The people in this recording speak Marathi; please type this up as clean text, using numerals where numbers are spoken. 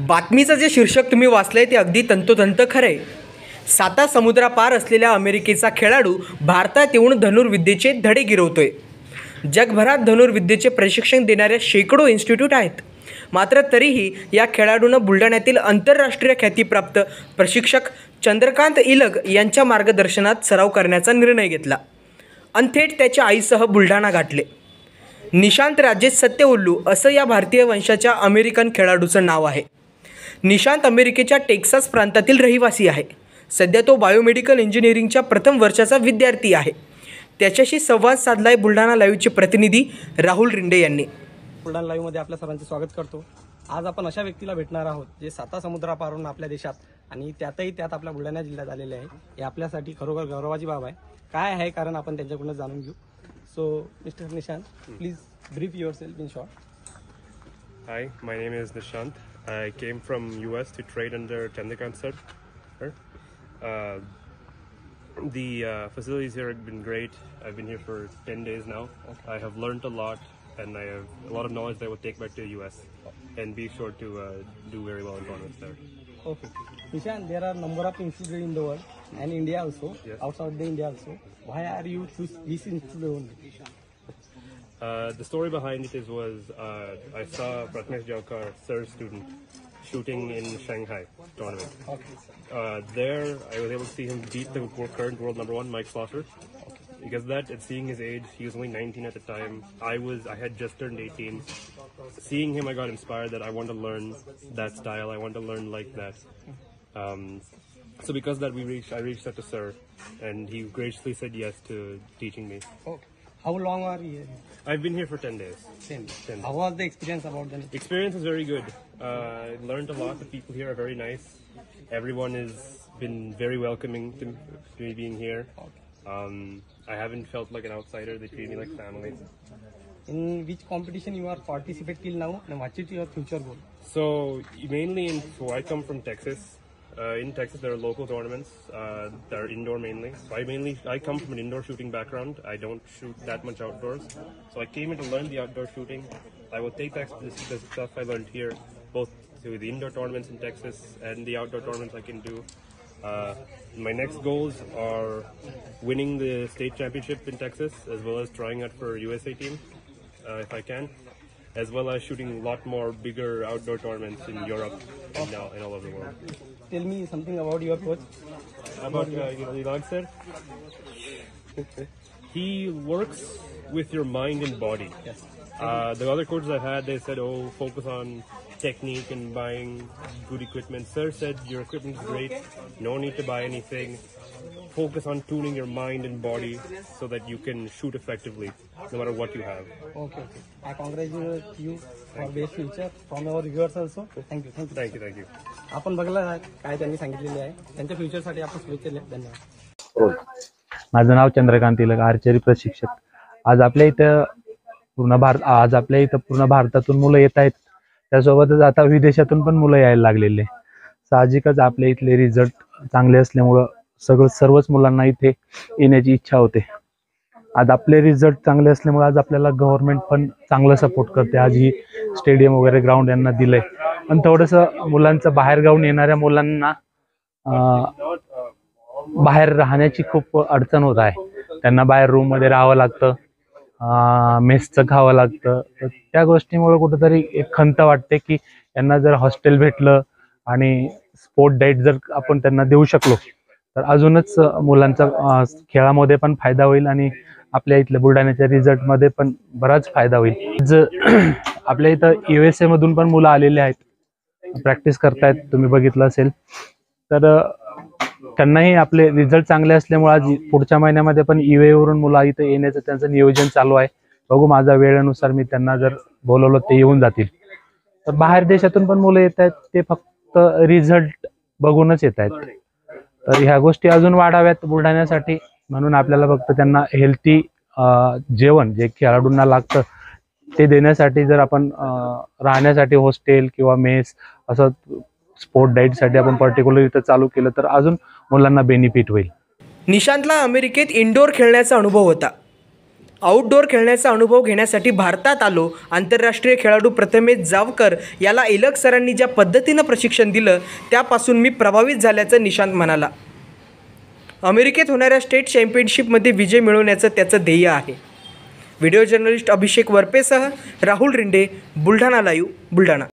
बातमीचं जे शीर्षक तुम्ही वाचलंय ते अगदी तंतोतंत खरं आहे. 7 समुद्रापार असलेल्या अमेरिकेचा खेळाडू भारतात येऊन धनुर्विद्येचे धडे गिरवतोय. जगभरात धनुर्विद्येचे प्रशिक्षण देणाऱ्या शेकडो इन्स्टिट्यूट आहेत. मात्र तरीही या खेळाडूनं बुलढाण्यातील आंतरराष्ट्रीय ख्यातीप्राप्त प्रशिक्षक चंद्रकांत इलग यांच्या मार्गदर्शनात सराव करण्याचा निर्णय घेतला आणि थेट त्याच्या आईसह बुलढाणा गाठले. निशांत राजेश सत्यउल्लू असं या भारतीय वंशाच्या अमेरिकन खेळाडूचं नाव आहे. निशांत अमेरिकेच्या टेक्सास प्रांतातील रहिवासी आहे. सध्या तो बायोमेडिकल इंजिनिअरिंगच्या प्रथम वर्षाचा विद्यार्थी आहे. त्याच्याशी संवाद साधलाय बुलढाणा लाईव्हचे प्रतिनिधी राहुल रिंडे यांनी. बुलढाणा लाईव्हमध्ये आपल्या सर्वांचे स्वागत करतो. आज आपण अशा व्यक्तीला भेटणार आहोत जे 7 समुद्रापारून आपल्या देशात आणि त्यात आपल्या बुलढाणा जिल्ह्यात आलेले आहे. हे आपल्यासाठी खरोखर गौरवाची बाब आहे. काय आहे कारण आपण त्यांच्याकडून जाणून घेऊ. So mister Nishant, please brief yourself in short. Hi, my name is Nishant. I came from US to train under Chandrakant sir. The facilities here have been great. I've been here for 10 days now. Okay. I have learned a lot and I have a lot of knowledge that I will take back to US and be sure to do very well in tournaments there. Okay. Nishant, there are number of institutes in the world and India also, yes. Outside the India also. Why are you choose this institute only? The story behind it was I saw Pratmesh Jalkar, sir's student, shooting in Shanghai tournament. Okay. There, I was able to see him beat the current world #1, Mike Slaughter. Okay. Because that, and seeing his age, he was only 19 at the time. I had just turned 18. Seeing him, I got inspired that I want to learn that style. I want to learn like that. So because that, I reached out to sir, and he graciously said yes to teaching me. Okay. How long are you here? I've been here for 10 days. 10 days. How was the experience about them? Experience is very good. I learned a lot. The people here are very nice. Everyone has been very welcoming to me being here. Okay. I haven't felt like an outsider. They treat me like family. In which competition you are participate till now, and what is your future goal? So mainly I come from Texas. In Texas, there are local tournaments that are indoor mainly. So I come from an indoor shooting background. I don't shoot that much outdoors. So I came in to learn the outdoor shooting. I will take the stuff I learned here, both to the indoor tournaments in Texas and the outdoor tournaments I can do. My next goals are winning the state championship in Texas, as well as trying out for USA team, if I can, as well as shooting a lot more bigger outdoor tournaments in Europe and all over the world. Tell me something about your coach. About Ilag sir? He works with your mind and body. Yes. The other coaches I've had, they said, focus on technique and buying good equipment. Sir said, your equipment is great. No need to buy anything. Focus on tuning your mind and body so that you can shoot effectively, no matter what you have. Okay. I congratulate you for best future from our viewers also. Thank you. आपण बघला काय त्यांनी सांगितलेले आहे. त्यांच्या फ्युचरसाठी आपण शुभेच्छा दिल्या. धन्यवाद. माझं नाव चंद्रकांत इलग, आर्चरी प्रशिक्षक. आज आपल्या इथं पूर्ण भारतातून मुलं येत आहेत. त्यासोबतच आता विदेशातून पण मुलं यायला लागलेले. साहजिकच आपल्या इथले रिझल्ट चांगले असल्यामुळं सर्वच मुलांना इथे येण्याची इच्छा होते. आज आपले रिझल्ट चांगले असल्यामुळे आज आपल्याला गव्हर्नमेंट पण चांगलं सपोर्ट करते. आज ही स्टेडियम वगैरे ग्राउंड यांना दिलंय. पण थोडंसं मुलांचं बाहेर गावून येणाऱ्या मुलांना बाहेर राहण्याची खूप अडचण होत आहे. त्यांना बाहेर रूम मध्ये राहावं लागतं, मेसचं खावं लागतं. तर त्या गोष्टीमुळे कुठेतरी एक खंत वाटते की यांना जर हॉस्टेल भेटलं आणि स्पोर्ट डाएट जर आपण त्यांना देऊ शकलो तर अजूनच मुलांचा खेळामध्ये पण फायदा होईल आणि आपल्या इथल्या बुलढाण्याच्या रिझल्ट मध्ये पण बराच फायदा होईल. आपल्या इथं USA मधून पण मुलं आलेले आहेत, प्रॅक्टिस करतायत. तुम्ही बघितलं असेल तर त्यांनाही आपले रिझल्ट चांगले असल्यामुळे आज पुढच्या महिन्यामध्ये पण UAE वरून मुलं इथं येण्याचं त्यांचं नियोजन चालू आहे. बघू, माझ्या वेळेनुसार मी त्यांना जर बोलवलं ते येऊन जातील. तर बाहेर देशातून पण मुलं येत आहेत, ते फक्त रिझल्ट बघूनच येत आहेत. तर ह्या गोष्टी अजून वाढाव्यात बुलढाण्यासाठी. म्हणून आपल्याला फक्त त्यांना हेल्थी जेवण जे खेळाडूंना लागतं ते देण्यासाठी जर आपण राहण्यासाठी हॉस्टेल किंवा मेस असं स्पोर्ट डाएटसाठी आपण पर्टिक्युलर इथं चालू केलं तर अजून मुलांना बेनिफिट होईल. निशांतला अमेरिकेत इंडोर खेळण्याचा अनुभव होता. आउटडोअर खेळण्याचा अनुभव घेण्यासाठी भारतात आलो. आंतरराष्ट्रीय खेळाडू प्रथमेश जावकर याला इलक सरांनी ज्या पद्धतीनं प्रशिक्षण दिलं त्यापासून मी प्रभावित झाल्याचं निशांत म्हणाला. अमेरिकेत होणाऱ्या स्टेट चॅम्पियनशिपमध्ये विजय मिळवण्याचं त्याचं ध्येय आहे. व्हिडिओ जर्नलिस्ट अभिषेक वरपेसह राहुल रिंडे, बुलढाणा लाईव्ह, बुलढाणा.